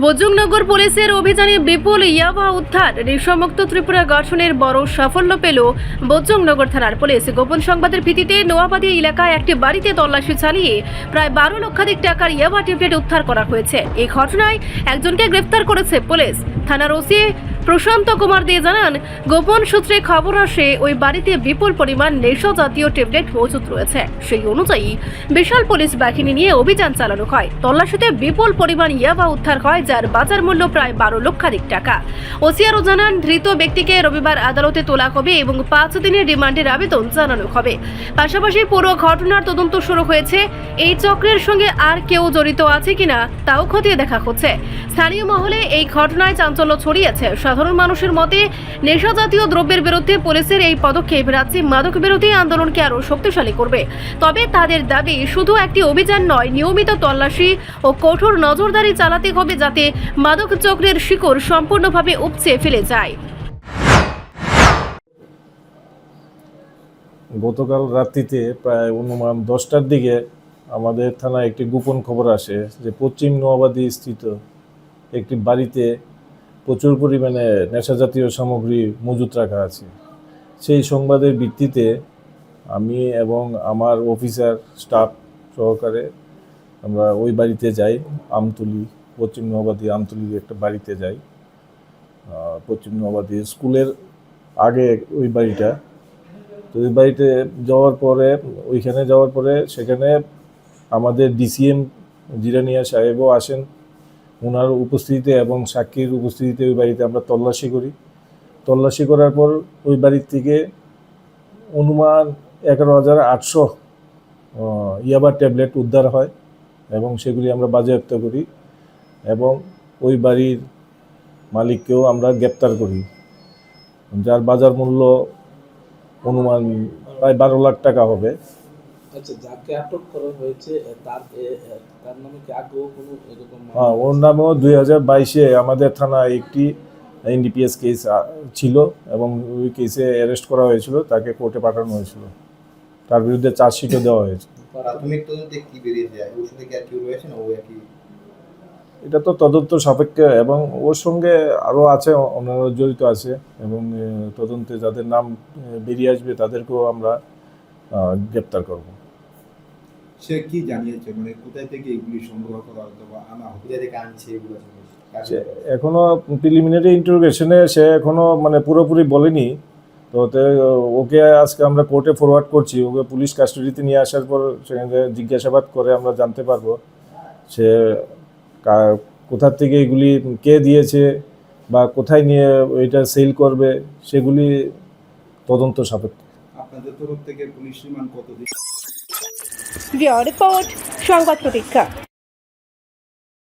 বজরংনগর পুলিশের অভিযানে বিপুল ইয়াবা উদ্ধার। নেশামুক্ত ত্রিপুরা গঠনের বড় সাফল্য পেল বজরংনগর থানার পুলিশ। গোপন সংবাদের ভিত্তিতে নোয়াবাদী এলাকায় একটি বাড়িতে তল্লাশি চালিয়ে প্রায় 12 লক্ষাধিক টাকার ইয়াবা ট্যাবলেট উদ্ধার করা হয়েছে। এই ঘটনায় একজনকে গ্রেফতার করেছে পুলিশ। থানার ওসি প্রশান্ত কুমার দে জানান, গোপন সূত্রে খবর আসে ওই বাড়িতে বিপুল পরিমাণ নেশা জাতীয় ট্যাবলেট মজুত রয়েছে। সেই অনুযায়ী বিশাল পুলিশ বাহিনী নিয়ে অভিযান চালানো হয়। তল্লাশিতে বিপুল পরিমাণ ইয়াবা উদ্ধার হয়, যার বাজার মূল্য প্রায় 12 লক্ষাধিক টাকা। ওসি আরও জানান, ধৃত ব্যক্তিকে রবিবার আদালতে তোলা হবে এবং 5 দিনের রিমান্ডের আবেদন জানানো হবে। পাশাপাশি পুরো ঘটনার তদন্ত শুরু হয়েছে। এই চক্রের সঙ্গে আর কেউ জড়িত আছে কিনা তাও খতিয়ে দেখা হচ্ছে। স্থানীয় মহলে এই ঘটনায় চাঞ্চল্য ছড়িয়েছে। সাধারণ মানুষের মতে, নেশা জাতীয় দ্রব্যের বিরুদ্ধে পুলিশের এই পদক্ষেপ রাজ্যে মাদক বিরোধী আন্দোলনকে আরও শক্তিশালী করবে। তবে তাদের দাবি, শুধু একটি অভিযান নয়, নিয়মিত তল্লাশি ও কঠোর নজরদারি চালাতে হবে, যাতে মাদক চক্রের শিকড় সম্পূর্ণভাবে উপচে ফেলে যায়। গতকাল রাত্রিতে প্রায় অনুমান 10টার দিকে আমাদের থানায় একটি গোপন খবর আসে যে পশ্চিম নোয়াবাদী স্থিত একটি বাড়িতে প্রচুর পরিমাণে নেশাজাতীয় সামগ্রী মজুত রাখা আছে। সেই সংবাদের ভিত্তিতে আমি এবং আমার অফিসার স্টাফ সহকারে আমরা ওই বাড়িতে যাই। আমতলী, পশ্চিম নোয়াবাদী আমতলীর একটা বাড়িতে যাই। পশ্চিম নোয়াবাদী স্কুলের আগে ওই বাড়িটা। তো ওই বাড়িতে ওইখানে যাওয়ার পরে সেখানে আমাদের ডিসিএম জিরানিয়া সাহেবও আসেন। ওনার উপস্থিতিতে এবং সাক্ষীর উপস্থিতিতে ওই বাড়িতে আমরা তল্লাশি করি। তল্লাশি করার পর ওই বাড়ির থেকে অনুমান 11,800 ইয়াবা ট্যাবলেট উদ্ধার হয় এবং সেগুলি আমরা বাজেয়াপ্ত করি এবং ওই বাড়ির মালিককেও আমরা গ্রেপ্তার করি, যার বাজার মূল্য অনুমান প্রায় 12 লাখ টাকা হবে। আচ্ছা, যাকে আটক করা হয়েছে তার নামে কি আগেও কোনো এরকম? ওর নামেও 2022-এ আমাদের থানায় একটি এনডিপিএস কেস ছিল এবং ওই কেসে অ্যারেস্ট করা হয়েছিল। তাকে কোর্টে পাঠানো হয়েছিল। তার বিরুদ্ধে চার্জশিটও দেওয়া হয়েছে। প্রাথমিক তদন্তে কি বেরিয়ে যায়? ওর সাথে কি আর কেউ রয়েছে না? ও একই? এটা তো তদন্ত সাপেক্ষে এবং ওর সঙ্গে আরও আছে, অন্যরা জড়িত আছে এবং তদন্তে যাদের নাম বেরিয়ে আসবে তাদেরকেও আমরা গ্রেপ্তার করব। সে কি জানিয়েছে, মানে কোথায় থেকে এগুলি সংগ্রহ করা হতো বা আনা কোথায় থেকে আনছে এগুলো? এখনো প্রিলিমিনারি ইন্টারোগেশনে সে এখনো মানে পুরোপুরি বলেনি। তো ওকে আজকে আমরা কোর্টে ফরওয়ার্ড করছি। ওকে পুলিশ কাস্টডিতে নিয়ে আসার পর সেখানে জিজ্ঞাসাবাদ করে আমরা জানতে পারবো সে কোথার থেকে এগুলি কে দিয়েছে বা কোথায় নিয়ে এটা সেল করবে, সেগুলি তদন্ত সাপেক্ষে। আপনাদের তরফ থেকে পুলিশ রিমান্ড কতদিন? রিপোর্ট সংবাদ প্রতীক্ষা।